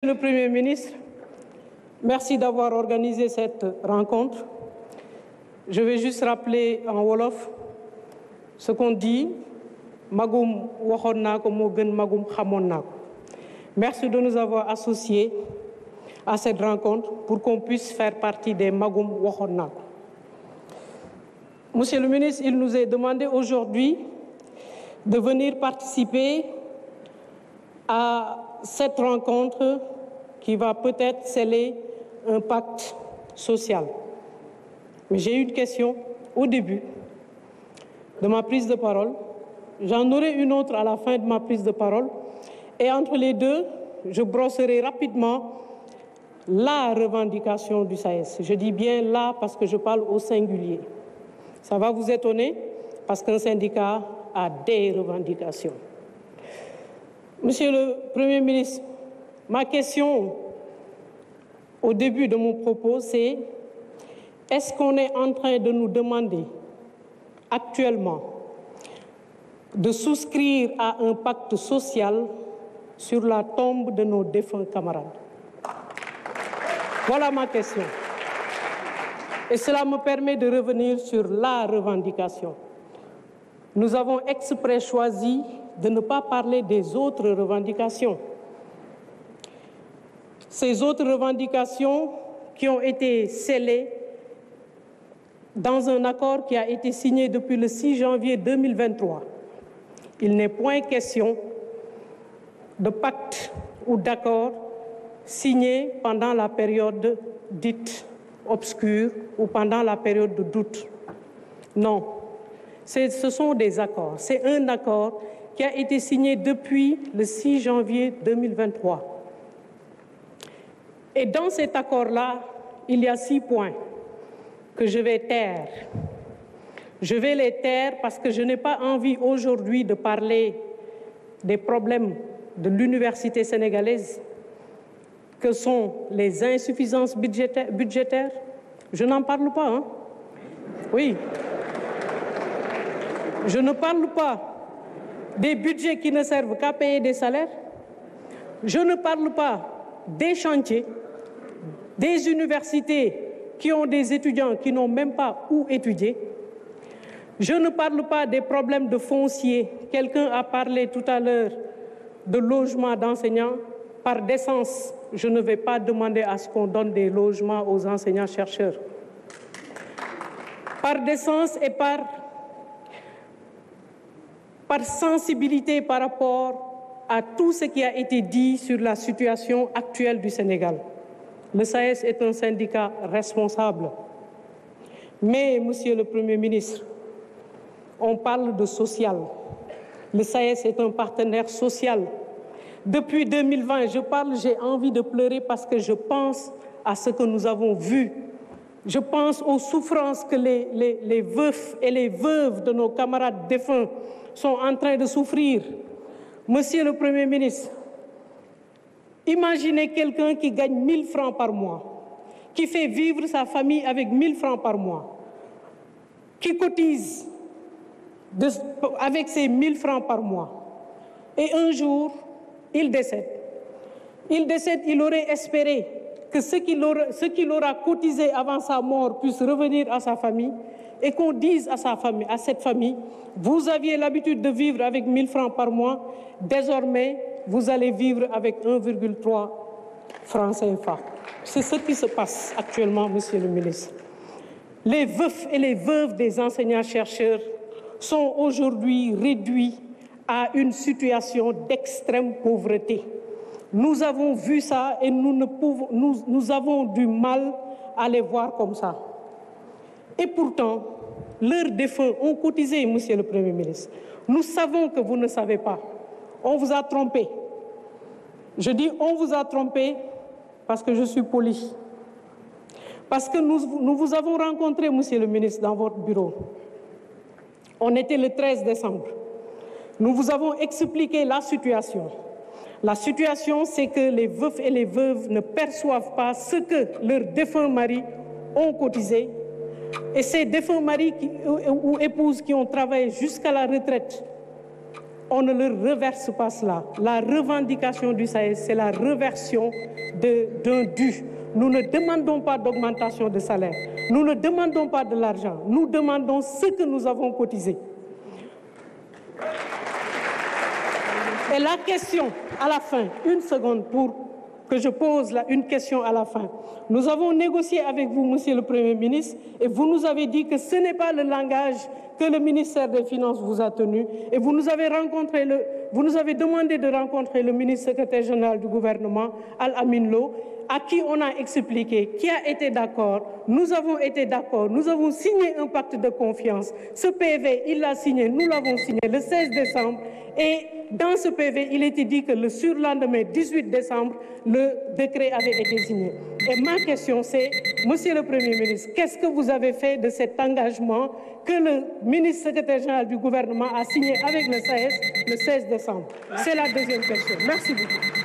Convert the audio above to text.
Le Premier ministre, merci d'avoir organisé cette rencontre. Je vais juste rappeler en wolof ce qu'on dit. Magum waxoon naa ko moo gën magum xamoon naa ko. Merci de nous avoir associés à cette rencontre pour qu'on puisse faire partie des magum waxoon naa ko. Monsieur le ministre, il nous est demandé aujourd'hui de venir participer à cette rencontre qui va peut-être sceller un pacte social. Mais j'ai eu une question au début de ma prise de parole. J'en aurai une autre à la fin de ma prise de parole. Et entre les deux, je brosserai rapidement la revendication du SAES. Je dis bien là parce que je parle au singulier. Ça va vous étonner parce qu'un syndicat a des revendications. Monsieur le Premier ministre, ma question au début de mon propos, c'est est-ce qu'on est en train de nous demander actuellement de souscrire à un pacte social sur la tombe de nos défunts camarades? Voilà ma question. Et cela me permet de revenir sur la revendication. Nous avons exprès choisi de ne pas parler des autres revendications. Ces autres revendications qui ont été scellées dans un accord qui a été signé depuis le 6 janvier 2023. Il n'est point question de pacte ou d'accord signé pendant la période dite obscure ou pendant la période de doute. Non, ce sont des accords. C'est un accord qui a été signé depuis le 6 janvier 2023. Et dans cet accord-là, il y a 6 points que je vais taire. Je vais les taire parce que je n'ai pas envie aujourd'hui de parler des problèmes de l'université sénégalaise, que sont les insuffisances budgétaires. Je n'en parle pas, hein? Oui. Je ne parle pas des budgets qui ne servent qu'à payer des salaires. Je ne parle pas des chantiers, des universités qui ont des étudiants qui n'ont même pas où étudier. Je ne parle pas des problèmes de foncier. Quelqu'un a parlé tout à l'heure de logements d'enseignants. Par décence, je ne vais pas demander à ce qu'on donne des logements aux enseignants-chercheurs. Par décence et par sensibilité par rapport à tout ce qui a été dit sur la situation actuelle du Sénégal. Le SAES est un syndicat responsable. Mais, Monsieur le Premier ministre, on parle de social. Le SAES est un partenaire social. Depuis 2020, j'ai envie de pleurer parce que je pense à ce que nous avons vu. Je pense aux souffrances que les veufs et les veuves de nos camarades défunts sont en train de souffrir. Monsieur le Premier ministre, imaginez quelqu'un qui gagne 1 000 francs par mois, qui fait vivre sa famille avec 1 000 francs par mois, qui cotise avec ses 1 000 francs par mois. Et un jour, il décède. Il décède, il aurait espéré que ce qu'il aura cotisé avant sa mort puisse revenir à sa famille et qu'on dise à cette famille, vous aviez l'habitude de vivre avec 1 000 francs par mois, désormais, vous allez vivre avec 1,3 francs CFA. C'est ce qui se passe actuellement, Monsieur le ministre. Les veufs et les veuves des enseignants-chercheurs sont aujourd'hui réduits à une situation d'extrême pauvreté. Nous avons vu ça et nous avons du mal à les voir comme ça. Et pourtant, leurs défunts ont cotisé, Monsieur le Premier ministre. Nous savons que vous ne savez pas. On vous a trompé. Je dis on vous a trompé parce que je suis poli. Parce que nous vous avons rencontré, Monsieur le ministre, dans votre bureau. On était le 13 décembre. Nous vous avons expliqué la situation. La situation, c'est que les veufs et les veuves ne perçoivent pas ce que leurs défunts maris ont cotisé. Et ces défunts maris ou épouses qui ont travaillé jusqu'à la retraite on ne leur reverse pas cela. La revendication du SAES, c'est la reversion d'un dû. Nous ne demandons pas d'augmentation de salaire. Nous ne demandons pas de l'argent. Nous demandons ce que nous avons cotisé. Et la question à la fin, une seconde pour que je pose une question à la fin. Nous avons négocié avec vous, Monsieur le Premier ministre, et vous nous avez dit que ce n'est pas le langage que le ministère des Finances vous a tenu, et vous nous avez demandé de rencontrer le ministre secrétaire général du gouvernement, Al-Amin Lo, à qui on a expliqué, qui a été d'accord, nous avons été d'accord, nous avons signé un pacte de confiance. Ce PV, il l'a signé, nous l'avons signé le 16 décembre, et dans ce PV, il était dit que le surlendemain, 18 décembre, le décret avait été signé. Et ma question, c'est, Monsieur le Premier ministre, qu'est-ce que vous avez fait de cet engagement que le ministre secrétaire général du gouvernement a signé avec le SAES le 16 décembre? C'est la deuxième question. Merci beaucoup.